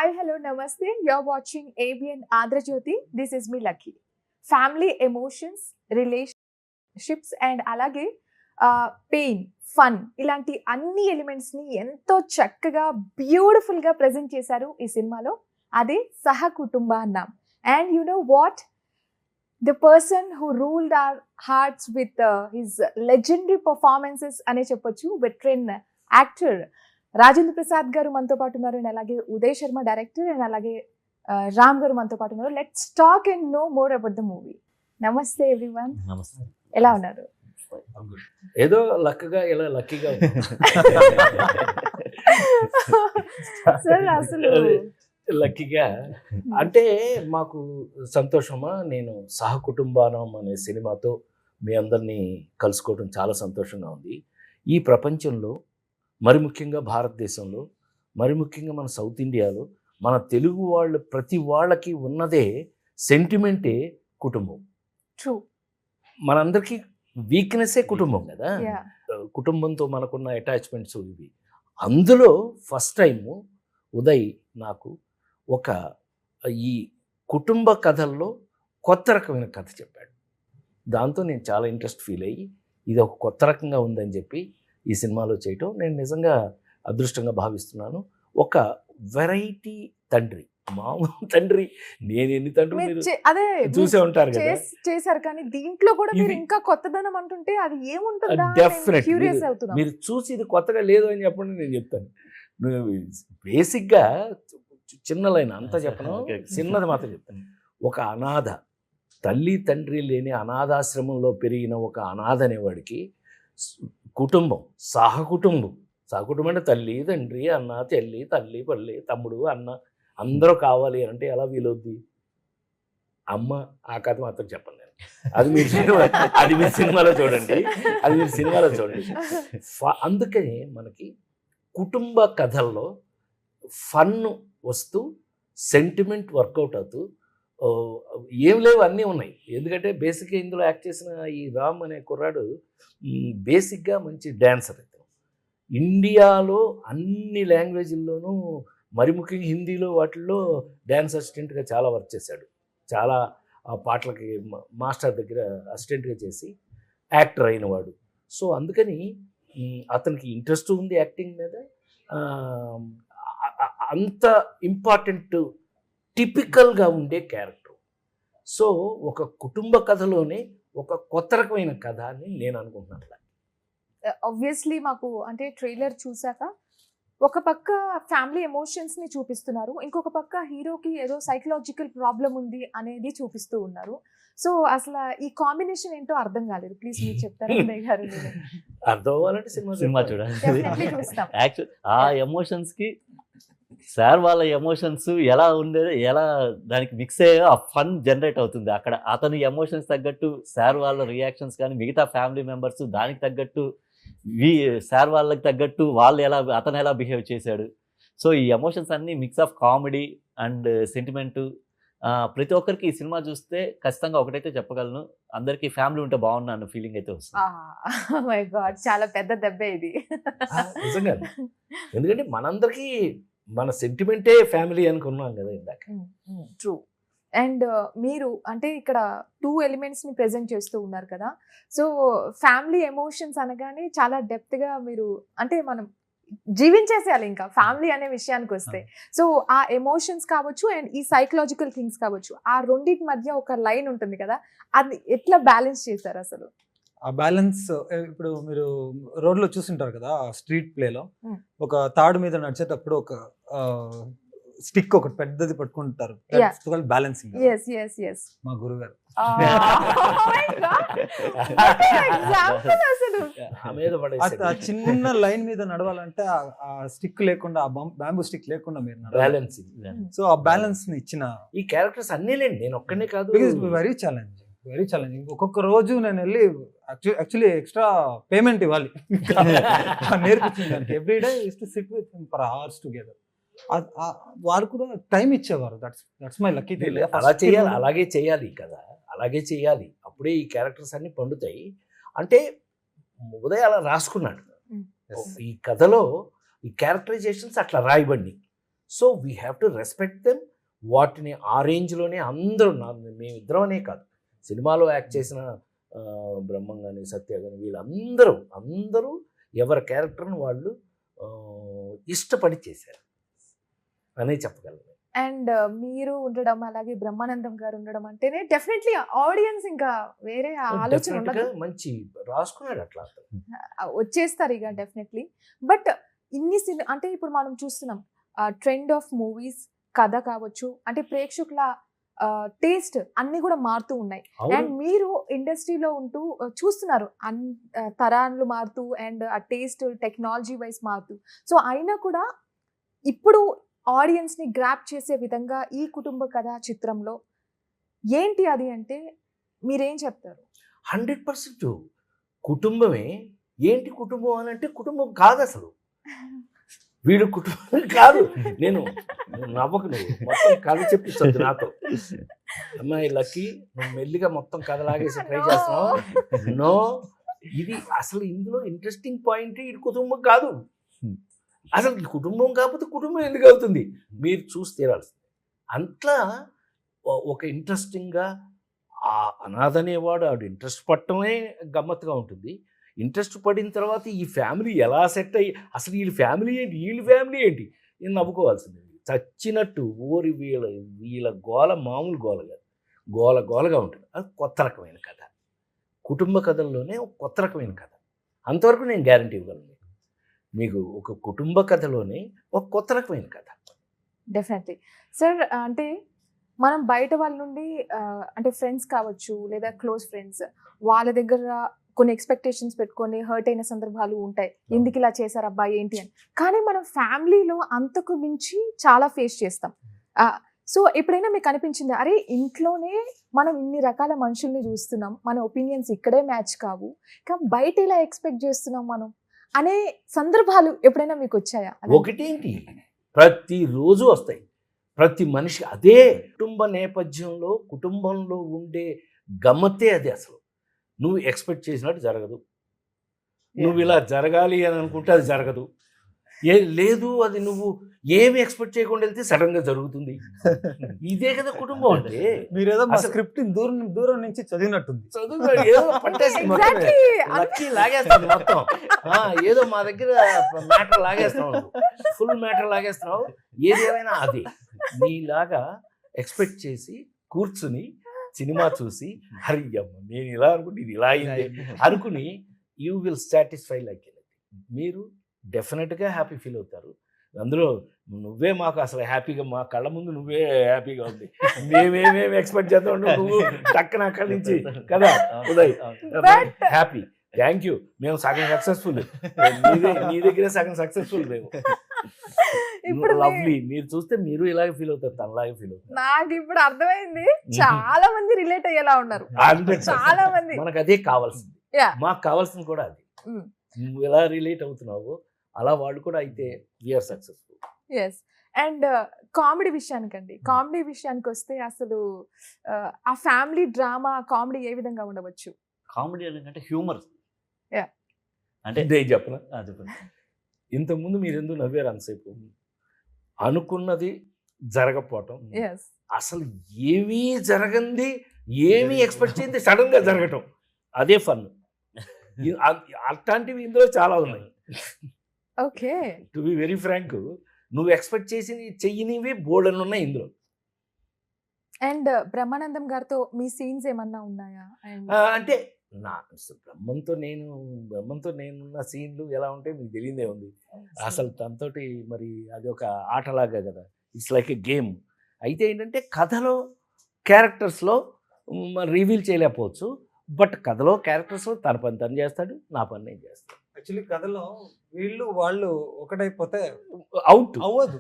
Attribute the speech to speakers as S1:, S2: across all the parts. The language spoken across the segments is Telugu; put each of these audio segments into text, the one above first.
S1: Hi, hello, namaste. You're watching ABN Andhra Jyoti. This is me, Lucky. Family emotions, relationships and అలాగే పెయిన్ ఫన్ ఇలాంటి అన్ని ఎలిమెంట్స్ ని ఎంతో చక్కగా బ్యూటిఫుల్ గా ప్రెజెంట్ చేశారు ఈ సినిమాలో. అదే సహ కుటుంబాన్నం. And you know what, the person who ruled our hearts with his legendary performances అనే చెప్పొచ్చు, veteran actor రాజేంద్ర ప్రసాద్ గారు మనతో పాటు ఉన్నారు, అండ్ అలాగే ఉదయ్ శర్మ డైరెక్టర్, అండ్ అలాగే రామ్ గారు మనతో పాటు ఉన్నారు. Let's talk and know more about the movie. నమస్తే ఎవ్రీవన్,
S2: నమస్తే.
S1: ఎలా ఉన్నారు?
S2: ఏదో లక్కగా ఇలా లక్కీగా
S1: సార్ అసలు
S2: లక్కీగా అంటే మాకు సంతోషమా. నేను సహ కుటుంబానం అనే సినిమాతో మీ అందరినీ కలుసుకోవడం చాలా సంతోషంగా ఉంది. ఈ ప్రపంచంలో, మరి ముఖ్యంగా భారతదేశంలో, మరి ముఖ్యంగా మన సౌత్ ఇండియాలో మన తెలుగు వాళ్ళు ప్రతి వాళ్ళకి ఉన్నదే సెంటిమెంటే కుటుంబం.
S1: ట్రూ.
S2: మనందరికీ వీక్నెస్సే కుటుంబం కదా.
S1: యా,
S2: కుటుంబంతో మనకున్న అటాచ్మెంట్స్ ఇవి. అందులో ఫస్ట్ టైము ఉదయ్ నాకు ఒక ఈ కుటుంబ కథల్లో కొత్త రకమైన కథ చెప్పాడు. దాంతో నేను చాలా ఇంట్రెస్ట్ ఫీల్ అయ్యి ఇది ఒక కొత్త రకంగా ఉందని చెప్పి ఈ సినిమాలో చేయటం నేను నిజంగా అదృష్టంగా భావిస్తున్నాను. ఒక వెరైటీ తండ్రి, మామూలు తండ్రి. నేను ఎన్ని తండ్రులు మీరు
S1: అదే
S2: చూసే ఉంటారు కదా,
S1: చేశారు, కానీ దీంట్లో కూడా మీరు
S2: ఇది-
S1: ఇంకా కొత్తదనం అంటుంటే అది ఏముంటుందా
S2: డెఫినెట్
S1: క్యూరియస్ అవుతున్నా.
S2: మీరు చూసి ఇది కొత్తగా లేదు అని చెప్పండి, నేను చెప్తాను. బేసిక్గా చిన్న లైన్ అంతా చెప్పను, చిన్నది మాత్రం చెప్తాను. ఒక అనాథ, తల్లి తండ్రి లేని అనాథాశ్రమంలో పెరిగిన ఒక అనాథ అనేవాడికి కుటుంబం, సహకుటుంబం అంటే తల్లి తండ్రి అన్న చెల్లి తల్లి పల్లి తమ్ముడు అన్న అందరూ కావాలి అంటే ఎలా వీలవుద్ది? అమ్మ ఆ కథ మాత్రం చెప్పను నేను. అది మీరు సినిమాలో చూడండి, అది మీరు సినిమాలో చూడండి. అందుకని మనకి కుటుంబ కథల్లో ఫన్ వస్తూ సెంటిమెంట్ వర్కౌట్ అవుతూ ఏం లేవు అన్నీ ఉన్నాయి. ఎందుకంటే బేసిక్గా ఇందులో యాక్ట్ చేసిన ఈ రామ్ అనే కుర్రాడు బేసిక్గా మంచి డ్యాన్సర్. ఇండియాలో అన్ని లాంగ్వేజ్ల్లోనూ, మరి ముఖ్యంగా హిందీలో వాటిల్లో డ్యాన్స్ అసిస్టెంట్గా చాలా వర్క్ చేశాడు. చాలా పాటలకి మాస్టర్ దగ్గర అసిస్టెంట్గా చేసి యాక్టర్ అయినవాడు. సో అందుకని అతనికి ఇంట్రెస్ట్ ఉంది యాక్టింగ్ మీద. అంత ఇంపార్టెంట్ టిపికల్గా ఉండే క్యారెక్టర్. సో ఒక కుటుంబ కథలోనే ఒక కొత్త రకమైన కథ అని నేను అనుకుంటున్నాను.
S1: ఆబ్వియస్లీ మాకు అంటే ట్రైలర్ చూసాక ఒక పక్క ఫ్యామిలీ ఎమోషన్స్ ని చూపిస్తున్నారు, ఇంకొక పక్క హీరోకి ఏదో సైకలాజికల్ ప్రాబ్లం ఉంది అనేది చూపిస్తూ ఉన్నారు. సో అసలు ఈ కాంబినేషన్ ఏంటో అర్థం కాలేదు. ప్లీజ్ మీరు చెప్తారా ఉదయ్ గారు?
S2: అర్థం అవ్వాలంటే
S3: సినిమా చూడండి.
S1: Definitely చూస్తాం.
S3: యాక్చువల్ ఆ ఎమోషన్స్ కి సార్ వాళ్ళ ఎమోషన్స్ ఎలా ఉండేది, ఎలా దానికి మిక్స్ అయ్యో ఆ ఫన్ జనరేట్ అవుతుంది. అక్కడ అతని ఎమోషన్స్ తగ్గట్టు సార్ వాళ్ళ రియాక్షన్స్ కానీ మిగతా ఫ్యామిలీ మెంబర్స్ దానికి తగ్గట్టు సార్ వాళ్ళకి తగ్గట్టు అతను ఎలా బిహేవ్ చేశాడు. సో ఈ ఎమోషన్స్ అన్నీ mix of comedy and sentiment. ప్రతి ఒక్కరికి ఈ సినిమా చూస్తే ఖచ్చితంగా ఒకటైతే చెప్పగలను, అందరికీ ఫ్యామిలీ ఉంటే బాగున్నా అన్న ఫీలింగ్ అయితే వస్తుంది.
S1: మై గాడ్, చాలా పెద్ద దెబ్బే ఇది.
S2: నిజంగా, ఎందుకంటే మనందరికీ మన సెంటిమెంటే ఫ్యామిలీ అనుకున్నాం కదా ఇందాక.
S1: ట్రూ. అండ్ మీరు అంటే ఇక్కడ 2 ఎలిమెంట్స్ ని ప్రెజెంట్ చేస్తూ ఉన్నారు కదా. సో ఫ్యామిలీ ఎమోషన్స్ అనగానే చాలా డెప్త్ గా మీరు అంటే మనం జీవించేసేయాలి ఇంకా ఫ్యామిలీ అనే విషయానికి వస్తే. సో ఆ ఎమోషన్స్ కావచ్చు అండ్ ఈ సైకలాజికల్ థింగ్స్ కావచ్చు, ఆ రెండింటి మధ్య ఒక లైన్ ఉంటుంది కదా, అది ఎట్లా బ్యాలెన్స్ చేశారు అసలు?
S4: ఆ బ్యాలెన్స్ ఇప్పుడు మీరు రోడ్లో చూసింటారు కదా, స్ట్రీట్ ప్లేలో ఒక తాడు మీద నడిచేటప్పుడు ఒక స్టిక్ ఒకటి పెద్దది పట్టుకుంటారు, బ్యాలెన్సింగ్. మా గురుగారు ఆ చిన్న లైన్ మీద నడవాలంటే ఆ స్టిక్ లేకుండా, ఆ బ్యాంబూ స్టిక్ లేకుండా మీరు నడవాలి. సో ఆ బ్యాలెన్స్ ని ఇచ్చిన
S2: ఈ క్యారెక్టర్స్ అన్నీ లేండి, నేను ఒక్కనే కాదు.
S4: Very challenging. ఒక్కొక్క రోజు నేను వెళ్ళి యాక్చువల్లీ ఎక్స్ట్రా పేమెంట్ ఇవ్వాలి నేర్పించింది దానికి. Every day use to SIT with him for hours together. వాళ్ళు కూడా టైం ఇచ్చేవారు. That's my lucky thing.
S2: అలా చేయాలి, అలాగే చేయాలి కదా, అలాగే చేయాలి. అప్పుడే ఈ క్యారెక్టర్స్ అన్ని పండుతాయి. అంటే ఉదయ్ అలా రాసుకున్నాడు ఈ కథలో, ఈ క్యారెక్టరైజేషన్స్ అట్లా రాయబడి. So we have to respect them. వాటిని ఆ రేంజ్లోనే అందరూ మేమిద్దరం అనే కాదు, సినిమాలో యాక్ట్ చేసిన బ్రహ్మం కానీ సత్య కానీ వీళ్ళందరూ ఎవరి క్యారెక్టర్ని వాళ్ళు ఇష్టపడి చేశారు అనే చెప్పగలను.
S1: అండ్ మీరు ఉండడం అలాగే బ్రహ్మానందం గారు ఉండడం అంటేనే డెఫినెట్లీ ఆడియన్స్ ఇంకా వేరే ఆలోచన ఉండదు,
S2: Definitely గా మంచి రాసుకున్నాడు అట్లా
S1: వచ్చేస్తారు ఇక డెఫినెట్లీ. బట్ ఇన్ని అంటే ఇప్పుడు మనం చూస్తున్నాం ట్రెండ్ ఆఫ్ మూవీస్, కథ కావచ్చు, అంటే ప్రేక్షకుల టేస్ట్ అన్ని కూడా మారుతూ ఉన్నాయి. అండ్ మీరు ఇండస్ట్రీలో ఉంటూ చూస్తున్నారు తరాలు మారుతూ అండ్ ఆ టేస్ట్ టెక్నాలజీ వైజ్ మారుతూ. సో అయినా కూడా ఇప్పుడు ఆడియన్స్ ని గ్రాప్ చేసే విధంగా ఈ కుటుంబ కథా చిత్రంలో ఏంటి అది అంటే మీరేం చెప్తారు?
S2: 100% కుటుంబమే. ఏంటి కుటుంబం అని అంటే కుటుంబం కాదు అసలు, వీడు కుటుంబం కాదు. నేను నవ్వకు, నువ్వు మొత్తం కథ చెప్పించొద్దు నాతో. అమ్మాయి లక్కీ, నువ్వు మెల్లిగా మొత్తం కథ లాగేసి ట్రై చేస్తున్నావు. నో, ఇది అసలు ఇందులో ఇంట్రెస్టింగ్ పాయింట్, ఇది కుటుంబం కాదు అసలు. కుటుంబం కాకపోతే కుటుంబం ఎందుకు అవుతుంది? మీరు చూసి తీరాల్సింది. అంతా ఒక ఇంట్రెస్టింగ్గా ఆ అనాథ అనేవాడు ఆవిడ ఇంట్రెస్ట్ పట్టడమే గమ్మత్తుగా ఉంటుంది. ఇంట్రెస్ట్ పడిన తర్వాత ఈ ఫ్యామిలీ ఎలా సెట్ అయ్యి, అసలు వీళ్ళ ఫ్యామిలీ ఏంటి నేను నవ్వుకోవాల్సింది. చచ్చినట్టు ఓరి వీళ్ళ గోల మామూలు గోల కాదు, గోలగా ఉంటుంది. అది కొత్త రకమైన కథ, కుటుంబ కథల్లోనే ఒక కొత్త రకమైన కథ. అంతవరకు నేను గ్యారంటీ ఇవ్వగలను మీకు ఒక కుటుంబ కథలోనే ఒక కొత్త రకమైన కథ.
S1: Definitely sir. అంటే మనం బయట వాళ్ళ నుండి అంటే ఫ్రెండ్స్ కావచ్చు లేదా క్లోజ్ ఫ్రెండ్స్, వాళ్ళ దగ్గర కొన్ని ఎక్స్పెక్టేషన్స్ పెట్టుకొని హర్ట్ అయిన సందర్భాలు ఉంటాయి. ఎందుకు ఇలా చేశారు అబ్బాయి ఏంటి అని. కానీ మనం ఫ్యామిలీలో అంతకు మించి చాలా ఫేస్ చేస్తాం. సో ఎప్పుడైనా మీకు అనిపించింది, అరే ఇంట్లోనే మనం ఇన్ని రకాల మనుషుల్ని చూస్తున్నాం, మన ఒపీనియన్స్ ఇక్కడే మ్యాచ్ కావు, కానీ బయట ఇలా ఎక్స్పెక్ట్ చేస్తున్నాం మనం అనే సందర్భాలు ఎప్పుడైనా మీకు వచ్చాయా?
S2: ఒకటేంటి, ప్రతిరోజు వస్తాయి. ప్రతి మనిషి అదే కుటుంబ నేపథ్యంలో, కుటుంబంలో ఉండే గమ్మత్తే అది. అసలు నువ్వు ఎక్స్పెక్ట్ చేసినట్టు జరగదు, నువ్వు ఇలా జరగాలి అని అనుకుంటే అది జరగదు. లేదు, అది నువ్వు ఏమి ఎక్స్పెక్ట్ చేయకుండా వెళ్తే సడన్ గా జరుగుతుంది. ఇదే కదా కుటుంబం అంటే.
S4: మీరేదో మా స్క్రిప్ట్ దూరం నుంచి చదివినట్టుంది.
S2: లక్కీ లాగేస్తాను మొత్తం, ఏదో మా దగ్గర మ్యాటర్ లాగేస్తున్నావు, ఫుల్ మ్యాటర్ లాగేస్తున్నావు. ఏదేమైనా అది నీలాగా ఎక్స్పెక్ట్ చేసి కూర్చుని సినిమా చూసి హరియమ్మ నేను ఇలా అనుకుంటే ఇది ఇలా అయింది అనుకుని you will satisfy like it. మీరు డెఫినెట్గా హ్యాపీ ఫీల్ అవుతారు. అందులో నువ్వే మాకు అసలు హ్యాపీగా, మా కళ్ళ ముందు నువ్వే హ్యాపీగా ఉంది. మేమేమేమి ఎక్స్పెక్ట్ చేద్దాం, నువ్వు టక్కన అక్కడి నుంచి కదా ఉదయ్ హ్యాపీ. Thank you. మేము సగం సక్సెస్ఫుల్, నీ దగ్గరే సగం సక్సెస్ఫుల్. మేము
S1: ఇప్పుడు
S2: లవ్లీ. మీరు చూస్తే మీరు ఇలాగే ఫీల్ అవుతారు, తనలాగే ఫీల్ అవుతారు.
S1: నాకు ఇప్పుడు అర్థమైంది, చాలా మంది రిలేట్ అయ్యేలా ఉన్నారు, చాలా మంది.
S2: మనకు అదే కావాల్సింది, మాకు కావాల్సింది కూడా అది. నువ్వు ఎలా రిలేట్ అవుతున్నావో అలా వాళ్ళు కూడా అయితే we are successful.
S1: Yes. And comedy విషయానికి వస్తే అసలు ఆ ఫ్యామిలీ డ్రామా కామెడీ ఏ విధంగా ఉండవచ్చు?
S3: కామెడీ అంటే హ్యూమర్.
S2: అంటే చెప్పనా, ఇంతకుముందు మీరు ఎందుకు నవ్వారు అంతసేపు? అనుకున్నది జరగకపోవటం, అసలు ఏమీ జరగంది, ఏమీ ఎక్స్పెక్ట్ చేయండి సడన్ గా జరగటం, అదే ఫన్. అట్లాంటివి ఇందులో చాలా ఉన్నాయి.
S1: Okay,
S2: to be very frank, నువ్వు ఎక్స్పెక్ట్ చేసి చెయ్యనివి బోల్డెన్ ఉన్నాయి ఇందులో.
S1: అండ్ బ్రహ్మానందం గారితో మీ సీన్స్ ఏమన్నా ఉన్నాయా?
S2: అంటే నా బ్రహ్మంతో నేనున్న సీన్లు ఎలా ఉంటాయి మీకు తెలియదే ఉంది. అసలు తనతోటి మరి అది ఒక ఆటలాగా కదా, ఇట్స్ లైక్ ఎ గేమ్. అయితే ఏంటంటే కథలో క్యారెక్టర్స్లో రివీల్ చేయలేకపోవచ్చు, బట్ కథలో క్యారెక్టర్స్లో తన పని తను చేస్తాడు, నా పని నేను చేస్తాను.
S4: యాక్చువల్లీ కథలో వాళ్ళు ఒకటైపోతే
S2: అవుట్
S4: అవ్వదు,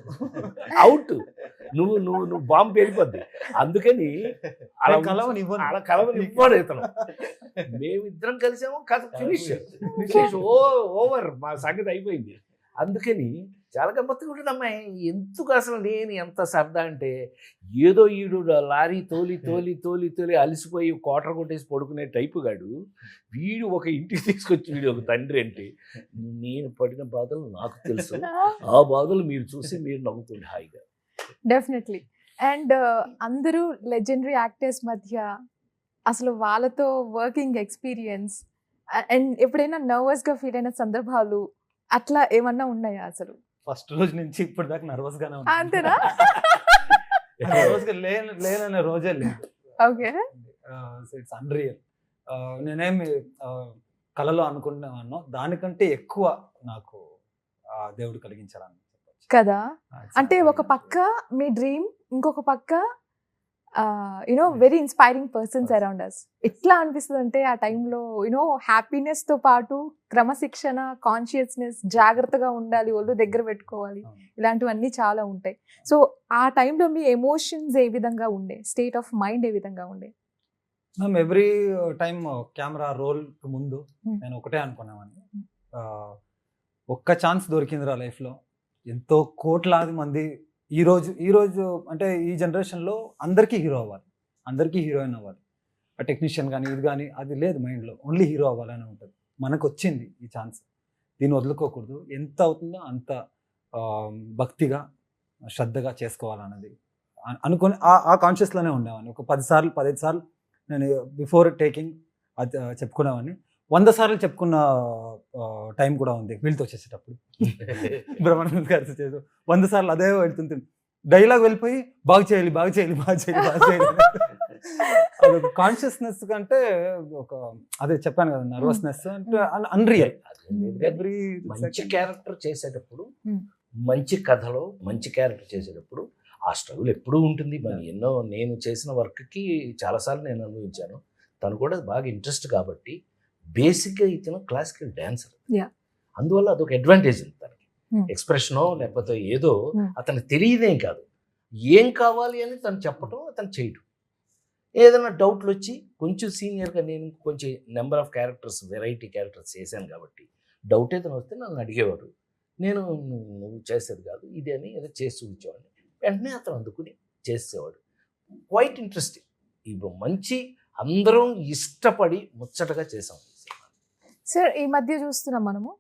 S2: అవుట్. నువ్వు బాంబు పేలిపోద్ది. అందుకని అలా కలవనివ్వడు ఇతను. మేమిద్దరం కలిసాము, కథ ఫినిష్ ఓవర్, మా సంగతి అయిపోయింది. అందుకని చాలా గమ్మత్తుగా ఉంటుంది అమ్మాయి. ఎందుకు అసలు నేను ఎంత సరదా అంటే, ఏదో ఈడు లారీ తోలి తోలి తోలి తోలి అలసిపోయి కోటర్ కొట్టేసి పడుకునే టైపు గాడు, వీడు ఒక ఇంటికి తీసుకొచ్చి వీడు ఒక తండ్రి అంటే, నేను పడిన బాధలు నాకు తెలుసు, ఆ బాధలు మీరు చూసి మీరు నవ్వుకోండి హాయిగా.
S1: డెఫినెట్లీ. అండ్ అందరూ లెజెండరీ యాక్టర్స్ మధ్య అసలు వాళ్ళతో వర్కింగ్ ఎక్స్పీరియన్స్ అండ్ ఎప్పుడైనా నర్వస్గా ఫీల్ అయిన సందర్భాలు అట్లా ఏమన్నా ఉన్నాయా అసలు?
S4: ఫస్ట్ రోజు నుంచి ఇప్పుడు దాకా నర్వస్ గానే ఉన్నా.
S1: అంతేనా?
S4: నర్వస్గా లేననే రోజే లేదు.
S1: ఓకే.
S4: It's unreal. నేనేమి కళలో అనుకున్నాను దానికంటే ఎక్కువ నాకు దేవుడు కలిగించాలని చెప్పొచ్చు
S1: కదా. అంటే ఒక పక్క మీ డ్రీమ్, ఇంకొక పక్క you know very inspiring persons around us. ఎట్లా అనిపిస్తుంది అంటే ఆ టైంలో యునో హ్యాపీనెస్ తో పాటు క్రమశిక్షణ, కాన్షియస్నెస్, జాగ్రత్తగా ఉండాలి, ఒళ్ళు దగ్గర పెట్టుకోవాలి, ఇలాంటివన్నీ చాలా ఉంటాయి. సో ఆ టైంలో మీ ఎమోషన్స్ ఏ విధంగా ఉండే, స్టేట్ ఆఫ్ మైండ్ ఏ విధంగా ఉండే?
S4: Ma'am every time camera roll ముందు నేను ఒకటే అనుకున్నామని, ఒక్క ఛాన్స్ దొరికిందిరా లైఫ్లో. ఎంతో కోట్లాది మంది ఈరోజు అంటే ఈ జనరేషన్లో అందరికీ హీరో అవ్వాలి, అందరికీ హీరోయిన్ అవ్వాలి. ఆ టెక్నీషియన్ కానీ ఇది కానీ అది లేదు మైండ్లో, ఓన్లీ హీరో అవ్వాలని ఉంటుంది. మనకు వచ్చింది ఈ ఛాన్స్, దీన్ని వదులుకోకూడదు. ఎంత అవుతుందో అంత భక్తిగా శ్రద్ధగా చేసుకోవాలన్నది అనుకొని ఆ కాన్షియస్లోనే ఉండేవాడిని. ఒక 10 సార్లు 15 సార్లు నేను బిఫోర్ టేకింగ్ అది చెప్పుకునేవాడిని. 100 సార్లు చెప్పుకున్న టైం కూడా ఉంది వీళ్ళతో చేసేటప్పుడు. బ్రహ్మానంద గారితో చేసి 100 సార్లు అదే వెళ్తుంది. డైలాగ్ వెళ్ళిపోయి బాగు చేయాలి బాగు చేయాలి బాగు చేయాలి బాగు చేయాలి. అది ఒక కాన్షియస్నెస్ కంటే ఒక అదే చెప్పాను కదా, నర్వస్నెస్ అంటే అన్రియల్. ఎవ్రీ
S2: మంచి క్యారెక్టర్ చేసేటప్పుడు, మంచి కథలో మంచి క్యారెక్టర్ చేసేటప్పుడు ఆ స్ట్రగుల్ ఎప్పుడూ ఉంటుంది. మరి నేను చేసిన వర్క్కి చాలాసార్లు నేను అనుభవించాను. తను కూడా బాగా ఇంట్రెస్ట్ కాబట్టి, బేసిక్గా ఇతను క్లాసికల్ డాన్సర్, అందువల్ల అదొక అడ్వాంటేజ్ ఉంది తనకి. ఎక్స్ప్రెషనో లేకపోతే ఏదో అతనికి తెలియదేం కాదు, ఏం కావాలి అని తను చెప్పడం, అతను చేయటం. ఏదైనా డౌట్లు వచ్చి కొంచెం సీనియర్గా నేను కొంచెం number of characters, variety characters చేశాను కాబట్టి డౌట్ ఏదైనా వస్తే నన్ను అడిగేవాడు. నేను నువ్వు చేసేది కాదు ఇది అని ఏదో చేసి చూపించేవాడిని. వెంటనే అతను అందుకుని చేసేవాడు. Quite interesting. ఇప్పుడు మంచి అందరం ఇష్టపడి ముచ్చటగా చేసాం.
S1: సార్ ఈ మధ్య చూస్తున్నాం మనము,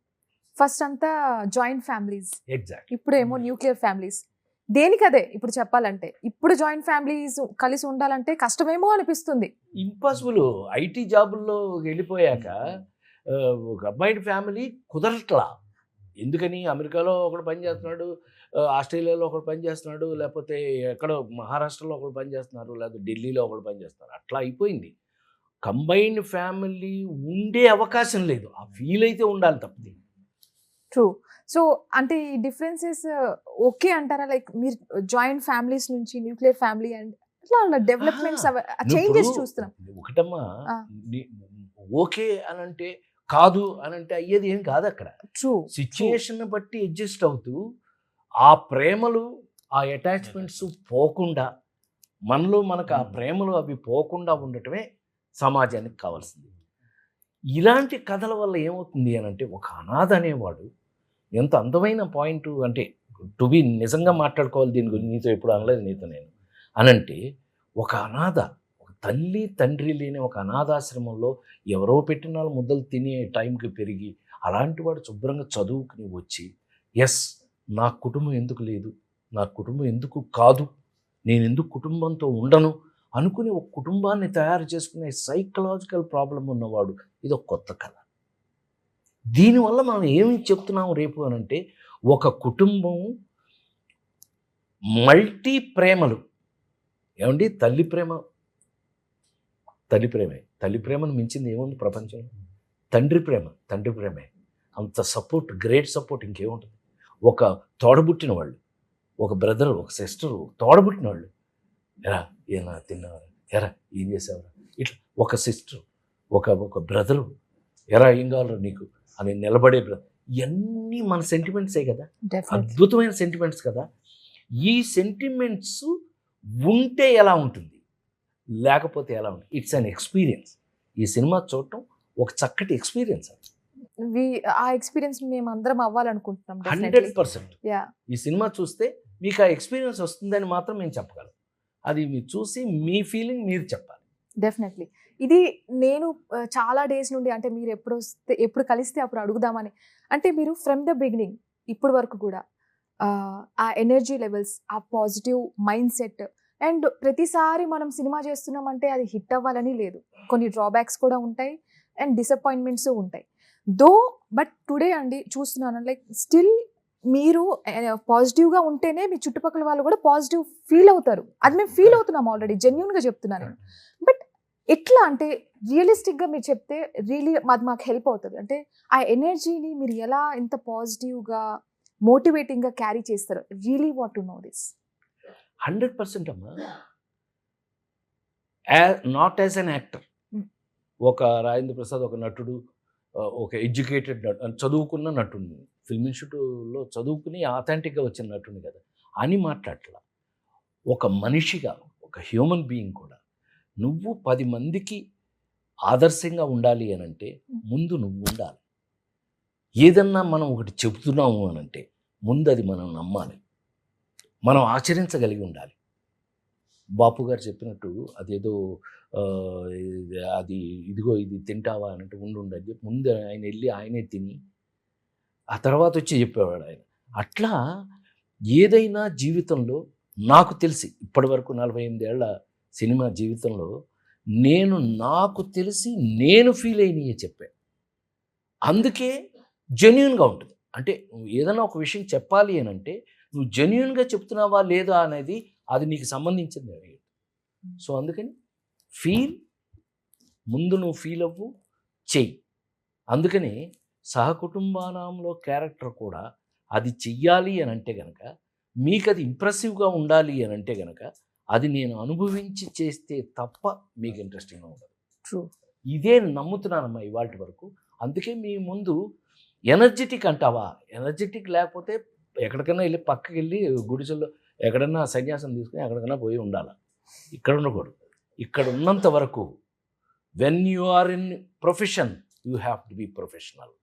S1: ఫస్ట్ అంతా జాయింట్ ఫ్యామిలీస్,
S2: ఎగ్జాక్ట్,
S1: ఇప్పుడు ఏమో న్యూక్లియర్ ఫ్యామిలీస్. దేనికదే ఇప్పుడు చెప్పాలంటే, ఇప్పుడు జాయింట్ ఫ్యామిలీస్ కలిసి ఉండాలంటే కష్టమేమో అనిపిస్తుంది.
S2: ఇంపాసిబుల్. ఐటీ జాబుల్లో వెళ్ళిపోయాక ఒక అబ్బాయి ఫ్యామిలీ కుదరట్లా. ఎందుకని? అమెరికాలో ఒకడు పని చేస్తున్నాడు, ఆస్ట్రేలియాలో ఒకడు పని చేస్తున్నాడు, లేకపోతే ఎక్కడో మహారాష్ట్రలో ఒకడు పని చేస్తున్నారు, లేకపోతే ఢిల్లీలో ఒకడు పని చేస్తున్నారు. అట్లా అయిపోయింది. కంబైన్డ్ ఫ్యామిలీ ఉండే అవకాశం లేదు. ఆ ఫీల్ అయితే ఉండాలి తప్పితే.
S1: ట్రూ. సో అంటే ఈ డిఫరెన్సెస్ ఓకే అంటారా? లైక్ మీరు జాయింట్ ఫ్యామిలీస్ నుంచి న్యూక్లియర్ ఫ్యామిలీ అండ్ అట్లా డెవలప్మెంట్స్ చేంజెస్ చూస్తున్నాం.
S2: ఒకటమ్మా, ఓకే అని అంటే కాదు అని అంటే అయ్యేది ఏం కాదు అక్కడ.
S1: ట్రూ.
S2: సిచ్యుయేషన్ బట్టి అడ్జస్ట్ అవుతూ ఆ ప్రేమలు, ఆ అటాచ్మెంట్స్ పోకుండా, మనలో మనకు ఆ ప్రేమలు అవి పోకుండా ఉండటమే సమాజానికి కావాల్సింది. ఇలాంటి కథల వల్ల ఏమవుతుంది అని అంటే, ఒక అనాథ అనేవాడు ఎంత అందమైన పాయింట్ అంటే, టు బి నిజంగా మాట్లాడుకోవాలి దీని గురించి, నీతో ఎప్పుడు అనలేదు నీతో నేను అనంటే, ఒక అనాథ, ఒక తల్లి తండ్రి లేని ఒక అనాథాశ్రమంలో ఎవరో పెట్టిన ముద్దలు తినే టైంకి పెరిగి, అలాంటి వాడు శుభ్రంగా చదువుకుని వచ్చి, ఎస్ నా కుటుంబం ఎందుకు లేదు, నా కుటుంబం ఎందుకు కాదు, నేను ఎందుకు కుటుంబంతో ఉండను అనుకుని ఒక కుటుంబాన్ని తయారు చేసుకునే సైకలాజికల్ ప్రాబ్లం ఉన్నవాడు. ఇది ఒక కొత్త కథ. దీనివల్ల మనం ఏమి చెప్తున్నాము రేపు అని అంటే, ఒక కుటుంబం మల్టీ ప్రేమలు. ఏమండి, తల్లి ప్రేమ తల్లి ప్రేమే, తల్లి ప్రేమను మించింది ఏముంది ప్రపంచంలో? తండ్రి ప్రేమే. అంత సపోర్ట్, గ్రేట్ సపోర్ట్ ఇంకేముంటుంది? ఒక తోడబుట్టిన వాళ్ళు, ఒక బ్రదరు, ఒక సిస్టరు, తోడబుట్టిన వాళ్ళు, ఎరా ఏనా తిన్నావరా, ఎరా ఏం చేసావరా, ఇట్లా ఒక సిస్టరు, ఒక బ్రదరు, ఎరా ఏం కావాలరా నీకు అని నిలబడే ఇవన్నీ మన సెంటిమెంట్సే కదా, అద్భుతమైన సెంటిమెంట్స్ కదా. ఈ సెంటిమెంట్స్ ఉంటే ఎలా ఉంటుంది, లేకపోతే ఎలా ఉంటుంది? It's an experience. ఈ సినిమా చూడటం ఒక చక్కటి ఎక్స్పీరియన్స్.
S1: ఆ ఎక్స్పీరియన్స్ మేము అందరం అవ్వాలనుకుంటున్నాం
S2: 100%.
S1: యా
S2: ఈ సినిమా చూస్తే మీకు ఆ ఎక్స్పీరియన్స్ వస్తుందని మాత్రం మేము చెప్పగలం. అది మీరు చూసి మీ ఫీలింగ్ మీరు చెప్పాలి.
S1: డెఫినెట్లీ. ఇది నేను చాలా డేస్ నుండి, అంటే మీరు ఎప్పుడు కలిస్తే అప్పుడు అడుగుదామని, అంటే మీరు ఫ్రమ్ ద బిగినింగ్ ఇప్పుడు వరకు కూడా ఆ ఎనర్జీ లెవెల్స్, ఆ పాజిటివ్ మైండ్ సెట్, అండ్ ప్రతిసారి మనం సినిమా చేస్తున్నామంటే అది హిట్ అవ్వాలని లేదు, కొన్ని డ్రాబ్యాక్స్ కూడా ఉంటాయి అండ్ డిసప్పాయింట్మెంట్స్ ఉంటాయి. బట్ టుడే అండి చూస్తున్నాను, లైక్ స్టిల్ మీరు పాజిటివ్గా ఉంటేనే మీ చుట్టుపక్కల వాళ్ళు కూడా పాజిటివ్ ఫీల్ అవుతారు. అది మేము ఫీల్ అవుతున్నాం ఆల్రెడీ, జెన్యున్గా చెప్తున్నాను. బట్ ఎట్లా అంటే రియలిస్టిక్గా మీరు చెప్తే రియలీ అది మాకు హెల్ప్ అవుతుంది. అంటే ఆ ఎనర్జీని మీరు ఎలా ఇంత పాజిటివ్గా మోటివేటింగ్గా క్యారీ చేస్తారు? Really what to know this.
S2: 100% అమ్మా. Not as an actor. ఒక రాజేంద్ర ప్రసాద్ ఒక నటుడు, ఒక ఎడ్యుకేటెడ్ నటు, చదువుకున్న నటుడిని, ఫిల్మ్ ఇన్స్టిట్యూట్లో చదువుకుని ఆథెంటిక్గా వచ్చిన నటుడిని కదా అని మాట్లాడట్లా. ఒక మనిషిగా, ఒక హ్యూమన్ బీయింగ్ కూడా నువ్వు 10 మందికి ఆదర్శంగా ఉండాలి అని అంటే ముందు నువ్వు ఉండాలి. ఏదన్నా మనం ఒకటి చెబుతున్నాము అని అంటే ముందు అది మనం నమ్మాలి, మనం ఆచరించగలిగి ఉండాలి. బాపు గారు చెప్పినట్టు అదేదో అది ఇదిగో ఇది తింటావా అని అంటే ఉండు అని చెప్పి ముందు ఆయన వెళ్ళి ఆయనే తిని ఆ తర్వాత వచ్చి చెప్పేవాడు ఆయన. అట్లా ఏదైనా జీవితంలో నాకు తెలిసి ఇప్పటి వరకు 48 ఏళ్ల సినిమా జీవితంలో నాకు తెలిసి నేను ఫీల్ అయినయే చెప్పాను. అందుకే జెన్యున్గా ఉంటుంది. అంటే నువ్వు ఏదైనా ఒక విషయం చెప్పాలి అని అంటే నువ్వు జెన్యున్గా చెప్తున్నావా లేదా అనేది అది నీకు సంబంధించింది. సో అందుకని ముందు నువ్వు ఫీల్ అవ్వు, చెయ్యి. అందుకని సహకుటుంబానంలో క్యారెక్టర్ కూడా అది చెయ్యాలి అని అంటే కనుక, మీకు అది ఇంప్రెసివ్గా ఉండాలి అని అంటే కనుక అది నేను అనుభవించి చేస్తే తప్ప మీకు ఇంట్రెస్టింగ్గా ఉండదు.
S1: ట్రూ.
S2: ఇదే నమ్ముతున్నానమ్మా ఇవాళ వరకు. అందుకే మీ ముందు ఎనర్జెటిక్ అంటావా, ఎనర్జెటిక్ లేకపోతే ఎక్కడికైనా వెళ్ళి పక్కకి వెళ్ళి గుడిసెల్లో ఎక్కడన్నా సన్యాసం తీసుకుని ఎక్కడికైనా పోయి ఉండాలి. ఇక్కడ ఉండకూడదు. ఇక్కడ ఉన్నంత వరకు when you are in profession you have to be professional.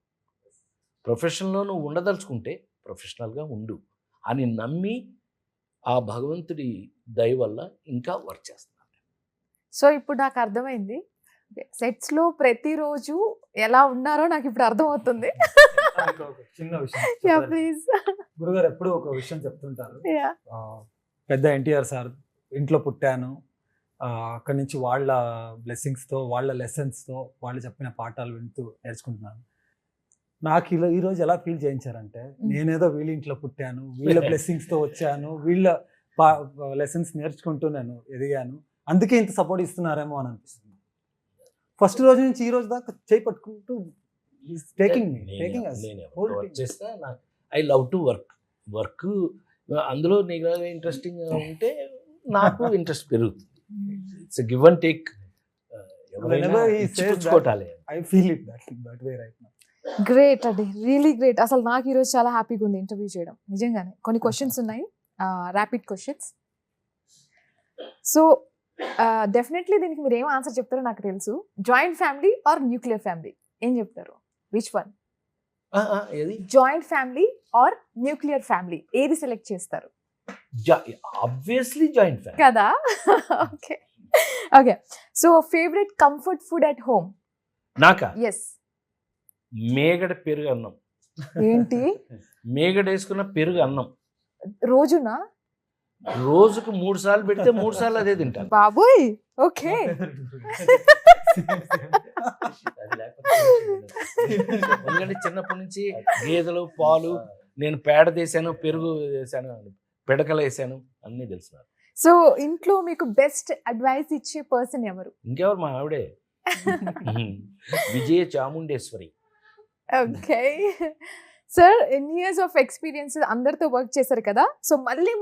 S2: ప్రొఫెషన్లో నువ్వు ఉండదలుచుకుంటే ప్రొఫెషనల్గా ఉండు అని నమ్మి ఆ భగవంతుడి దయ వల్ల ఇంకా వర్క్ చేస్తున్నాను.
S1: సో ఇప్పుడు నాకు అర్థమైంది, సెట్స్లో ప్రతిరోజు ఎలా ఉన్నారో నాకు ఇప్పుడు అర్థమవుతుంది.
S4: చిన్న విషయం
S1: ప్లీజ్.
S4: గురుగారు ఎప్పుడు ఒక విషయం చెప్తుంటారు, పెద్ద ఎన్టీఆర్ సార్ ఇంట్లో పుట్టాను, అక్కడి నుంచి వాళ్ళ బ్లెస్సింగ్స్తో, వాళ్ళ లెసన్స్తో, వాళ్ళు చెప్పిన పాఠాలు వింటూ నేర్చుకుంటున్నాను. నాకు ఈరోజు ఎలా ఫీల్ చేయించారంటే నేనేదో వీళ్ళ ఇంట్లో పుట్టాను, వీళ్ళ బ్లెస్సింగ్స్తో వచ్చాను, వీళ్ళ లెసన్స్ నేర్చుకుంటూ నేను ఎదిగాను, అందుకే ఇంత సపోర్ట్ ఇస్తున్నారేమో అని అనిపిస్తుంది. ఫస్ట్ రోజు నుంచి ఈ రోజు దాకా చేయి పట్టుకుంటూ
S2: ఐ లవ్ టు వర్క్ అందులో నీకు ఇంట్రెస్టింగ్ ఉంటే నాకు ఇంట్రెస్ట్ పెరుగుతుంది. It's give and take.
S1: Great అండి, రియలీ గ్రేట్. అసలు నాకు ఈరోజు చాలా హ్యాపీగా ఉంది ఇంటర్వ్యూ చేయడం. నిజంగానే కొన్ని క్వశ్చన్స్ ఉన్నాయి, ర్యాపిడ్ క్వశ్చన్స్. సో డెఫినెట్లీ దీనికి మీరు ఏం ఆన్సర్ చెప్తారో నాకు తెలుసు. Joint family or nuclear family, ఏం చెప్తారు? Which one? Joint family or nuclear family, ఏది సెలెక్ట్ చేస్తారు?
S2: ఆబ్వియస్లీ జాయింట్ ఫ్యామిలీ
S1: కదా. Okay okay. So favourite comfort food at home?
S2: నాకా?
S1: ఎస్.
S2: మేగడ పెరుగు అన్నం.
S1: ఏంటి?
S2: మేగడ వేసుకున్న పెరుగు అన్నం.
S1: రోజునా?
S2: రోజుకు 3 సార్లు పెడితే 3 సార్లు అదే తింటాను.
S1: బాబోయ్. ఓకే.
S2: ఎందుకంటే చిన్నప్పటి నుంచి గేదెలు, పాలు, నేను పేడ తీసాను, పెరుగు వేసాను, పిడకలు వేసాను, అన్నీ తెలుసు.
S1: సో ఇంట్లో మీకు బెస్ట్ అడ్వైస్ ఇచ్చే పర్సన్ ఎవరు?
S2: ఇంకెవరు, మా ఆవిడే, విజయ చాముండేశ్వరి.
S1: ఓకే సార్, ఎన్ని ఇయర్స్ ఆఫ్ ఎక్స్పీరియన్స్, అందరితో వర్క్ చేశారు కదా, సో మళ్ళీ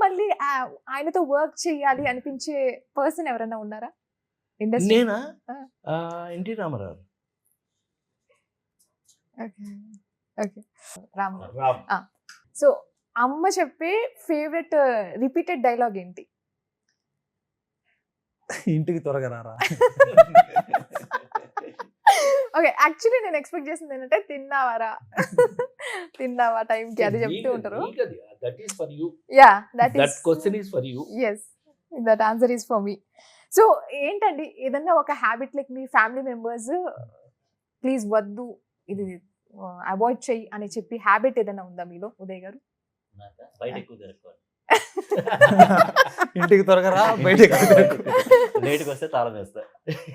S1: ఆయనతో వర్క్ చేయాలి అనిపించే పర్సన్ ఎవరైనా ఉన్నారా ఇండస్ట్రీ?
S2: నేనా? NT Rama Rao.
S1: Okay Rama Rao. So అమ్మ చెప్పే ఫేవరెట్ రిపీటెడ్ డైలాగ్ ఏంటి?
S4: ఇంటికి త్వరగా రారా.
S1: ఓకే, యాక్చువల్లీ నేను ఎక్స్పెక్ట్ చేసింది ఏంటంటే తిన్నావారా తిన్నావా టైంకి అది చెప్తూ ఉంటారు.
S2: That is for you,
S1: ya that
S2: that question is for you.
S1: Yes that answer is for me. So ఏంటండి ఏదన్నా ఒక హ్యాబిట్ లైక్ మీ ఫ్యామిలీ మెంబర్స్ ప్లీజ్ వద్దు ఇది అవాయిడ్ చెయ్యి అని చెప్పి హ్యాబిట్ ఏదైనా ఉందా మీలో ఉదయ్ గారు?
S3: బయట ఎక్కువ తిరగకూడదు.
S4: ఇంటికి త్వరగా రా, బయటికి
S3: లేట్కి వస్తే తాళం వేస్తా.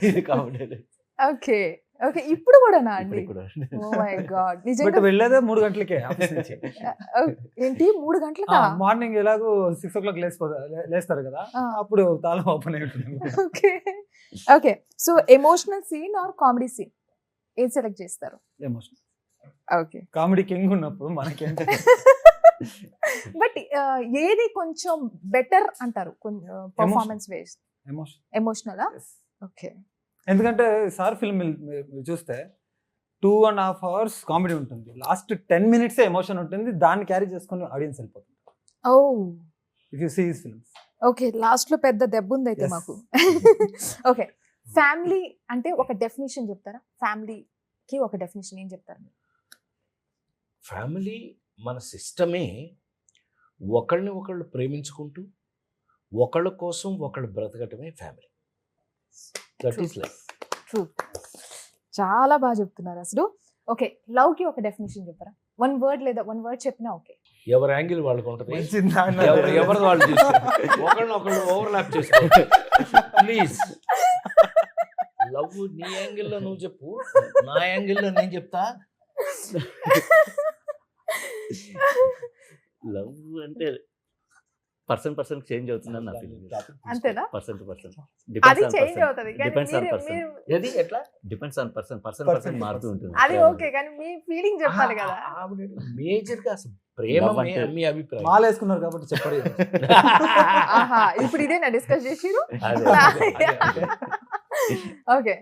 S3: ఇది కామెడీ.
S1: ఓకే ఓకే, ఇప్పుడు కూడానా అండి?
S3: ఇప్పుడు కూడా.
S1: ఓ మై గాడ్,
S4: బట్
S1: నిజంగా
S4: వెళ్ళేదే 3 గంటలకే ఆఫీస్ నుంచి.
S1: ఏంటి 3 గంటలకా?
S4: మార్నింగ్ ఎలాగో 6 o'clock లేస్తారు కదా, అప్పుడు తాళం ఓపెన్ అయి ఉంటుంది.
S1: Okay okay, so emotional scene or comedy scene ఏది సెలెక్ట్ చేస్తారు?
S4: ఎమోషన్.
S1: ఓకే,
S4: కామెడీ కింగ్ ఉన్నప్పుడు మనకేంటి
S1: బట్ ఏది కొంచెం బెటర్ అంటారు పర్ఫార్మెన్స్ వేస్?
S4: ఎమోషన్.
S1: ఎమోషనలా? ఓకే,
S4: ఎందుకంటే సార్ ఫిల్మ్ చూస్తే 2.5 hours కామెడీ ఉంటుంది, లాస్ట్ 10 minutes ఎమోషన్ ఉంటుంది, దాన్ని క్యారీ చేసుకుని ఆడియన్స్ వెళ్ళిపోతుంది.
S1: Oh
S4: if you see his films.
S1: Okay, last లో పెద్ద దెబ్బ ఉంది అయితే
S4: Yes.
S1: మాకు. ఓకే, ఫ్యామిలీ అంటే ఒక డెఫినేషన్ చెప్తారా? ఫ్యామిలీకి ఒక డెఫినేషన్ ఏం చెప్తారు?
S2: ఫ్యామిలీ మన సిస్టమే ఒకళ్ళని ఒకళ్ళు ప్రేమించుకుంటూ ఒకళ్ళ కోసం ఒకళ్ళు బ్రతకటమే family. That is life.
S1: True, చాలా బాగా చెప్తున్నారు అసలు. ఓకే, లవ్ కి ఒక డెఫినేషన్ చెప్పరా? 1 word లేదా 1 word చెప్పినా ఓకే.
S2: ఎవరి యాంగిల్ వాళ్ళకు ఉంటుంది,
S4: మంచిది నాన్న.
S2: ఎవరిది వాళ్ళు చూసుకోండి, ఒకళ్ళని ఓవర్లాప్ చేసుకోండి ప్లీజ్. లవ్ నీ యాంగిల్లో నువ్వు చెప్పు, నా యాంగిల్లో నేను చెప్తా.
S3: లవ్ అంటే పర్సన్ చేంజ్ అవుతుందని నా ఫీలింగ్.
S1: అంతేనా?
S3: పర్సన్ టు పర్సన్
S1: అది చేంజ్ అవుతుంది కానీ
S3: డిపెండ్స్ ఆన్
S1: మీరు
S3: పర్సన్.
S2: ఏది ఎట్లా
S3: డిపెండ్స్ ఆన్ పర్సన్ మారుతూ ఉంటుంది.
S1: అది ఓకే కానీ మీ ఫీలింగ్ చెప్పాలి కదా.
S2: మేజర్ గా అసలు ప్రేమ
S3: Love అంటే-
S2: మీ అభిప్రాయం.
S4: మాల వేసుకున్నారు కాబట్టి చెప్పరు.
S1: ఆహా, ఇప్పుడు ఇదేనా డిస్కస్ చేసిరు?
S3: అదే.
S1: ఓకే,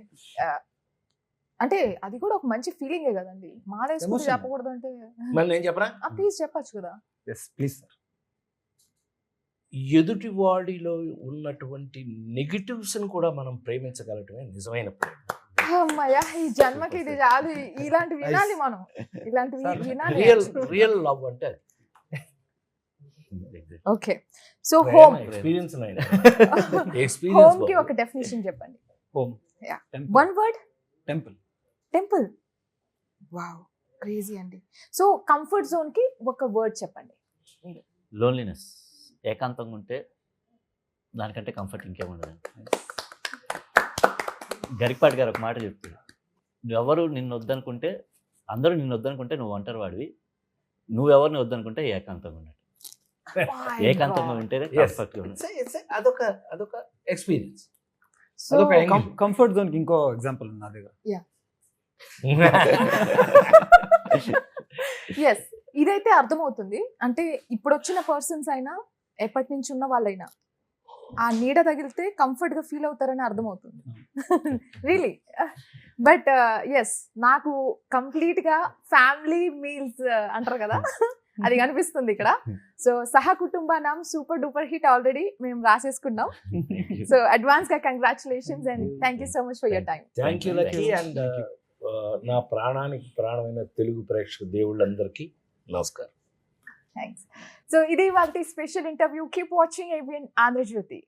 S1: అంటే అది కూడా ఒక మంచి ఫీలింగే కదండి. మాలేసుకుని
S4: Emotion.
S1: చెప్పకూడదు అంటే
S2: మరి నేను చెప్పరా,
S1: ప్లీజ్ చెప్పచ్చు కదా.
S4: Yes please sir.
S2: ఎదుటి వాడిలో ఉన్నటువంటి నెగిటివ్స్ ని కూడా మనం ప్రేమించగలటమే నిజమైన ప్రేమ.
S1: అమ్మయ్య, ఈ జన్మకి ఇది చాలు. ఇలాంటివి వినాలి మనం, ఇలాంటివి వినాలి.
S2: రియల్ లవ్ అంటే అది.
S1: Okay, so home
S2: experience
S1: home కి
S2: ఎక్స్పీరియన్స్
S1: ఒక డెఫినేషన్ చెప్పండి.
S4: Home.
S1: Yeah.
S4: Temple.
S1: 1 word
S4: temple.
S1: Temple. Wow, crazy అండి. సో కంఫర్ట్ జోన్ కి ఒక వర్డ్ చెప్పండి.
S3: లోన్లీనెస్. ఏకాంతంగా ఉంటే దానికంటే కంఫర్ట్ ఇంకేముండదు. గరికపాటి గారు ఒక మాట చెప్తారు, నువ్వెవరు నిన్ను వద్దనుకుంటే, అందరూ నిన్ను వద్దనుకుంటే నువ్వు ఒంటరి వాడివి, నువ్వెవరిని వద్దనుకుంటే ఏకాంతంగా ఉన్నట్టు. ఏకాంతంగా ఉంటేనే పర్ఫెక్ట్గా ఉంటుంది.
S2: అదొక ఎక్స్పీరియన్స్.
S1: సో
S2: అదొక angle.
S4: కంఫర్ట్ జోన్ కి ఇంకో ఎగ్జాంపుల్ ఉంది నా దగ్గర.
S1: ఎస్, ఇదైతే అర్థమవుతుంది. అంటే ఇప్పుడు వచ్చిన పర్సన్స్ అయినా ఎప్పటి నుంచి ఉన్న వాళ్ళైనా ఆ నీడ తగిలితే కంఫర్ట్ గా ఫీల్ అవుతారని అర్థమవుతుంది. రియలీ, బట్ ఎస్, నాకు కంప్లీట్ గా ఫ్యామిలీ మీల్స్ అంటారు కదా, అది కనిపిస్తుంది ఇక్కడ. So Sahakutumbanam super duper hit already మేము రాసేసుకున్నాం. సో అడ్వాన్స్ గా congratulations and thank you so much for your time.
S2: Thank you Lucky. And నా ప్రాణానికి ప్రాణమైన తెలుగు ప్రేక్షక దేవుళ్ళందరికీ నమస్కారం.
S1: థ్యాంక్స్. సో ఇది వాళ్ళ special interview. Keep watching ABN Andhra Jyothi.